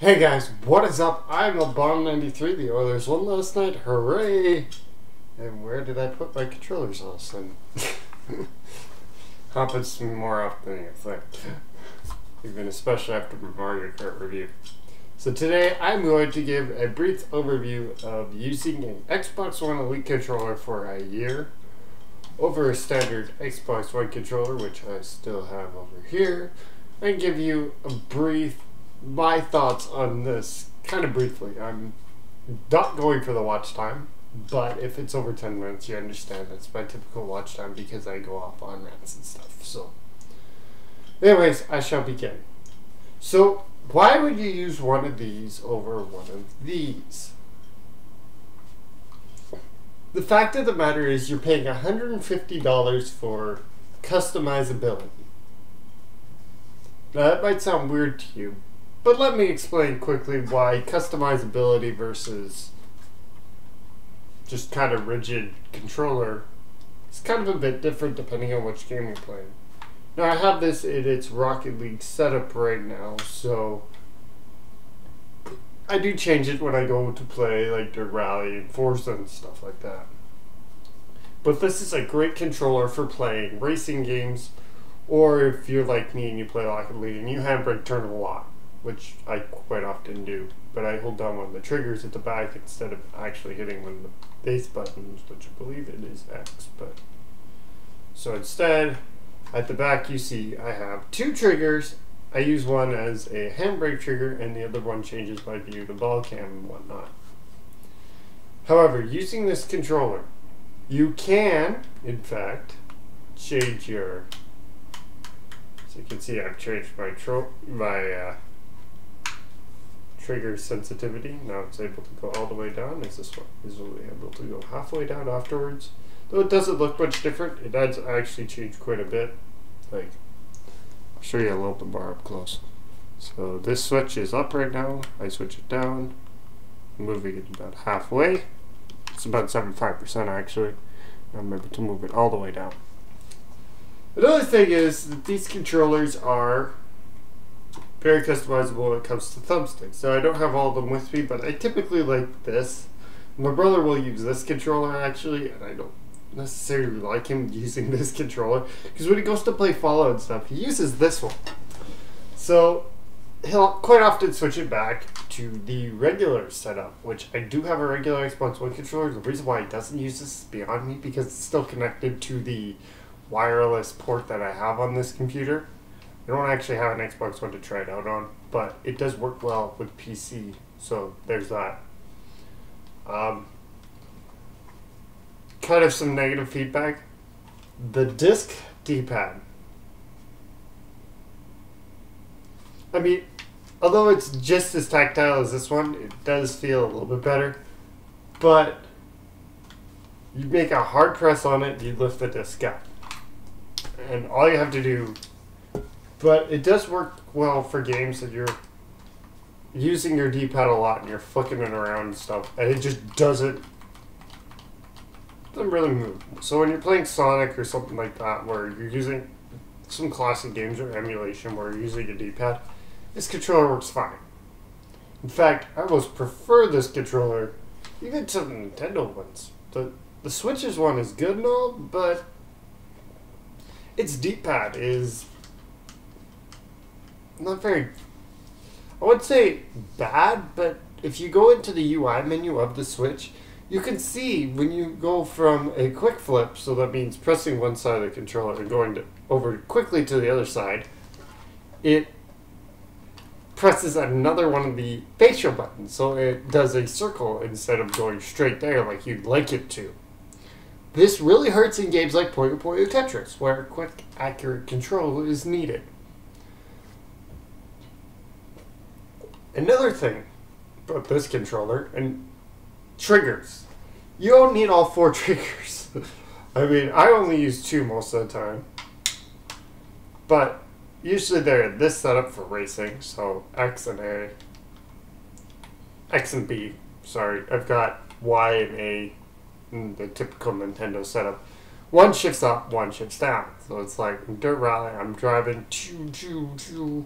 Hey guys, what is up? I'm a Bomb93. The Oilers won last night. Hooray! And where did I put my controllers all of a sudden? Happens to me more often than you think. Even especially after my Mario Kart review. So today I'm going to give a brief overview of using an Xbox One Elite controller for a year over a standard Xbox One controller, which I still have over here, and give you a brief my thoughts on this kind of briefly. I'm not going for the watch time, but if it's over 10 minutes, you understand that's my typical watch time because I go off on rants and stuff. So, anyways, I shall begin. So, why would you use one of these over one of these? The fact of the matter is you're paying $150 for customizability. Now, that might sound weird to you, but let me explain quickly why customizability versus just kind of rigid controller is kind of a bit different depending on which game you're playing. Now I have this in its Rocket League setup right now, so I do change it when I go to play like Dirt Rally and Forza and stuff like that. But this is a great controller for playing racing games, or if you're like me and you play Rocket League and you handbrake turn a lot, which I quite often do, but I hold down one of the triggers at the back instead of actually hitting one of the base buttons, which I believe it is X. But so instead, at the back you see I have two triggers. I use one as a handbrake trigger and the other one changes my view to ball cam and whatnot. However, using this controller, you can, in fact, change your, so you can see I've changed my trigger sensitivity. Now it's able to go all the way down. Is this one is only able to go halfway down afterwards? Though it doesn't look much different, it does actually change quite a bit. Like, I'll show you a little bit more up close. So this switch is up right now. I switch it down, moving it about halfway. It's about 75% actually. I'm able to move it all the way down. Another thing is that these controllers are very customizable when it comes to thumbsticks. So I don't have all of them with me, but I typically like this. My brother will use this controller actually, and I don't necessarily like him using this controller because when he goes to play Fallout and stuff, he uses this one. So he'll quite often switch it back to the regular setup, which I do have a regular Xbox One controller. The reason why he doesn't use this is beyond me because it's still connected to the wireless port that I have on this computer. I don't actually have an Xbox One to try it out on, but it does work well with PC, so there's that. Kind of some negative feedback. The disc D-pad. I mean, although it's just as tactile as this one, it does feel a little bit better, but you make a hard press on it, you lift the disc up. And all you have to do, but it does work well for games that you're using your D-pad a lot and you're flicking it around and stuff, and it just doesn't really move. So when you're playing Sonic or something like that, where you're using some classic games or emulation where you're using a D-pad, this controller works fine. In fact, I almost prefer this controller even to the Nintendo ones. The Switch's one is good and all, but its D-pad is not very, I would say bad, but if you go into the UI menu of the Switch, you can see when you go from a quick flip, so that means pressing one side of the controller and going over quickly to the other side, it presses another one of the facial buttons, so it does a circle instead of going straight there like you'd like it to. This really hurts in games like Puyo Puyo Tetris, where quick, accurate control is needed. Another thing about this controller, and triggers. You don't need all four triggers. I mean, I only use two most of the time. But usually they're this setup for racing, so X and A. X and B, sorry. I've got Y and A in the typical Nintendo setup. One shifts up, one shifts down. So it's like in Dirt Rally, I'm driving, choo, choo, choo,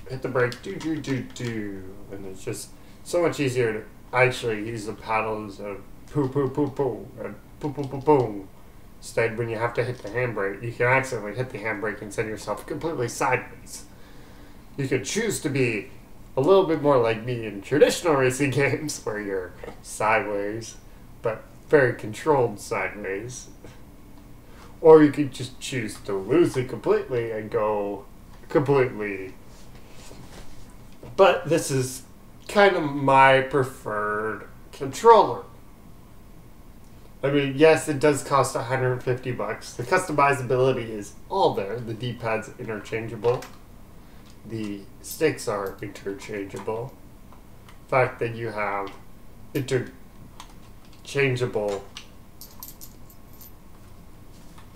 hit the brake, and it's just so much easier to actually use the paddles of poo poo poo poo and poo poo poo poo. Instead, when you have to hit the handbrake, you can accidentally hit the handbrake and send yourself completely sideways. You could choose to be a little bit more like me in traditional racing games, where you're sideways, but very controlled sideways. Or you could just choose to lose it completely and go completely. But this is kind of my preferred controller. I mean, yes, it does cost $150. The customizability is all there. The D-pad's interchangeable. The sticks are interchangeable. The fact that you have interchangeable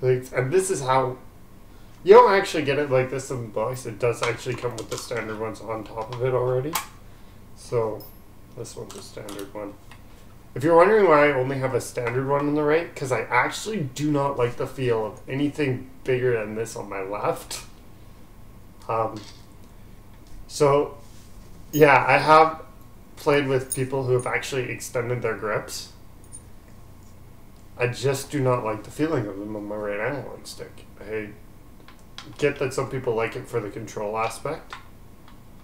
things, and this is how you don't actually get it like this in the box. It does actually come with the standard ones on top of it already. So this one's a standard one. If you're wondering why I only have a standard one on the right, because I actually do not like the feel of anything bigger than this on my left. So yeah, I have played with people who have actually extended their grips. I just do not like the feeling of them on my right analog stick. I get that some people like it for the control aspect.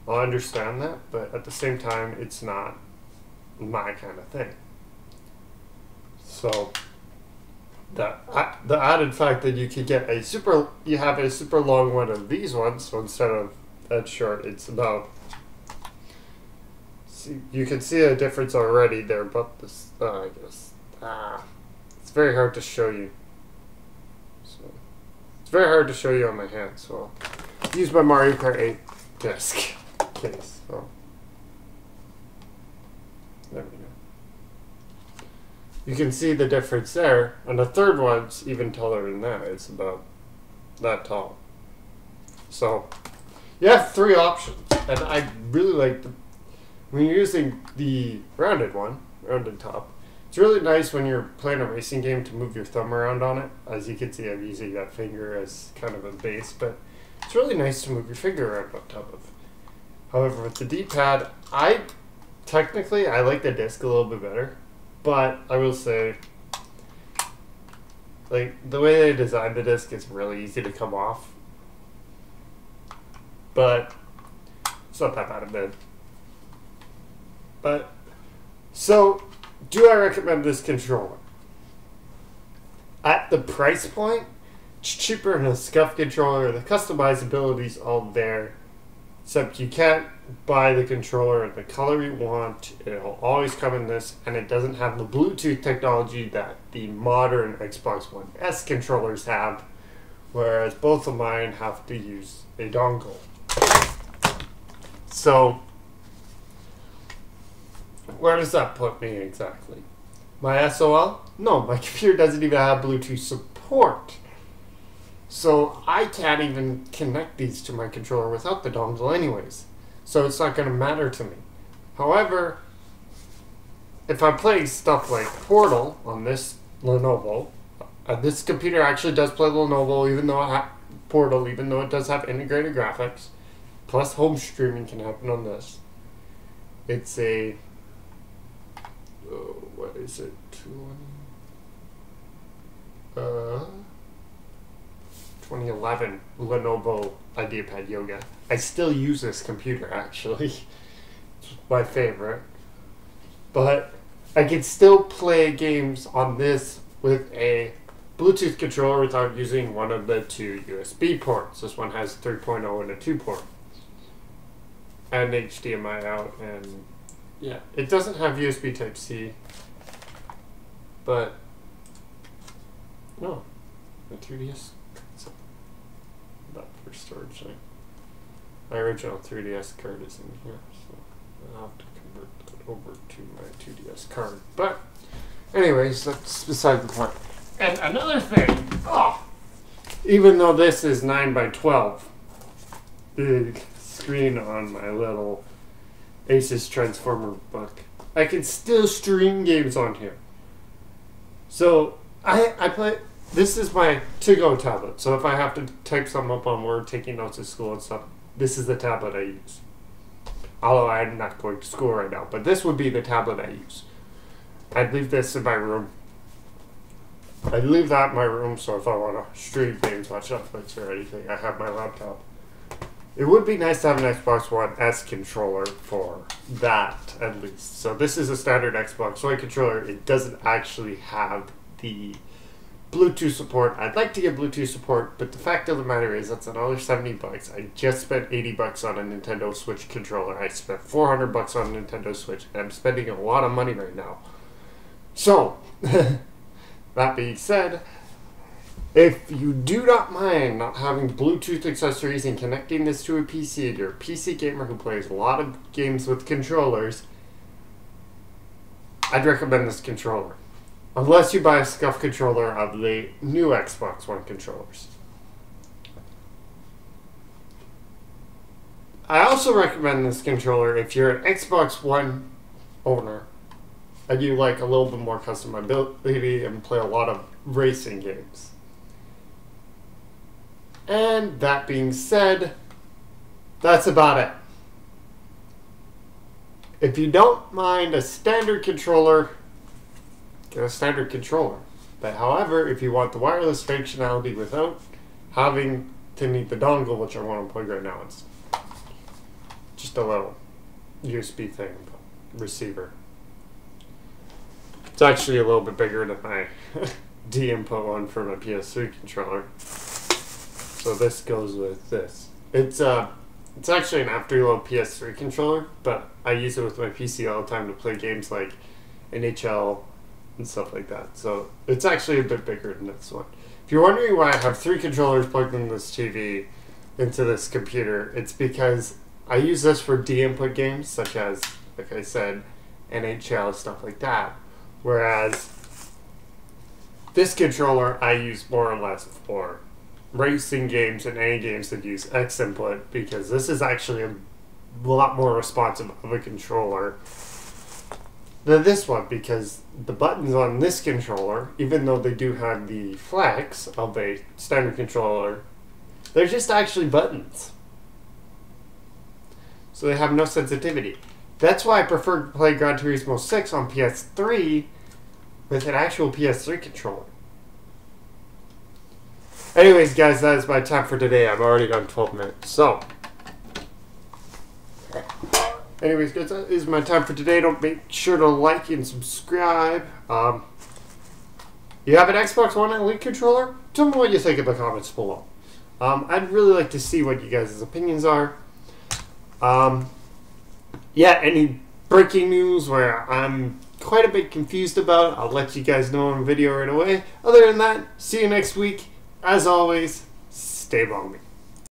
I'll understand that, but at the same time, it's not my kind of thing. So the added fact that you could get you have a super long one of these ones, so instead of that short, it's about. See, you can see a difference already there, but this, I guess, it's very hard to show you. So it's very hard to show you on my hand. So I'll use my Mario Kart 8 disc case. So there we go. You can see the difference there, and the third one's even taller than that. It's about that tall. So you have 3 options, and I really like when you're using the rounded one, rounded top. It's really nice when you're playing a racing game to move your thumb around on it. As you can see, I'm using that finger as kind of a base, but it's really nice to move your finger around on top of. However, with the D-pad, I like the disc a little bit better, but I will say, like, the way they designed the disc is really easy to come off. But it's not that bad of it. But so, do I recommend this controller? At the price point, it's cheaper than a scuff controller. The customizability's all there, except you can't buy the controller in the color you want. It'll always come in this, and it doesn't have the Bluetooth technology that the modern Xbox One S controllers have, whereas both of mine have to use a dongle. So where does that put me exactly? My SOL? No, my computer doesn't even have Bluetooth support. So I can't even connect these to my controller without the dongle anyways. So it's not going to matter to me. However, if I'm playing stuff like Portal on this Lenovo, this computer actually does play Lenovo, even though Portal, even though it does have integrated graphics, plus home streaming can happen on this. It's a, what is it? 2011 Lenovo IdeaPad Yoga. I still use this computer actually. It's my favorite. But I can still play games on this with a Bluetooth controller without using one of the 2 USB ports. This one has 3.0 and a 2 port. And HDMI out, and yeah, it doesn't have USB Type-C. But no, the 3DS. That for storage thing. My original 3DS card is in here, so I'll have to convert that over to my 2DS card. But anyways, that's beside the point. And another thing, even though this is 9x12, big screen on my little Asus Transformer book, I can still stream games on here. So I play. This is my to-go tablet, so if I have to type something up on Word, taking notes at school and stuff, this is the tablet I use. Although I'm not going to school right now, but this would be the tablet I use. I'd leave this in my room. I'd leave that in my room, so if I want to stream games, watch Netflix or anything, I have my laptop. It would be nice to have an Xbox One S controller for that, at least. So this is a standard Xbox One controller. It doesn't actually have the Bluetooth support. I'd like to get Bluetooth support, but the fact of the matter is that's another $70. I just spent $80 on a Nintendo Switch controller. I spent $400 on a Nintendo Switch, and I'm spending a lot of money right now. So, that being said, if you do not mind not having Bluetooth accessories and connecting this to a PC, and you're a PC gamer who plays a lot of games with controllers, I'd recommend this controller. Unless you buy a scuff controller of the new Xbox One controllers. I also recommend this controller if you're an Xbox One owner and you like a little bit more customizability and play a lot of racing games. And that being said, that's about it. If you don't mind a standard controller, get a standard controller. But however, if you want the wireless functionality without having to need the dongle, which I want to plug right now, it's just a little USB thing, receiver. It's actually a little bit bigger than my D-input one for my PS3 controller. So this goes with this. It's actually an afterload PS3 controller, but I use it with my PC all the time to play games like NHL and stuff like that. So it's actually a bit bigger than this one. If you're wondering why I have 3 controllers plugged into this TV, into this computer, it's because I use this for D-input games, such as, like I said, NHL, stuff like that. Whereas this controller I use more or less for racing games and any games that use X input, because this is actually a lot more responsive of a controller than this one, because the buttons on this controller, even though they do have the flex of a standard controller, they're just actually buttons. So they have no sensitivity. That's why I prefer to play Gran Turismo 6 on PS3 with an actual PS3 controller. Anyways, guys, that is my time for today. I've already done 12 minutes. So, anyways, guys, that is my time for today. Don't make sure to like and subscribe. You have an Xbox One Elite controller? Tell me what you think in the comments below. I'd really like to see what you guys' opinions are. Yeah, any breaking news where I'm quite a bit confused about, I'll let you guys know in a video right away. Other than that, see you next week. As always, stay Bomy.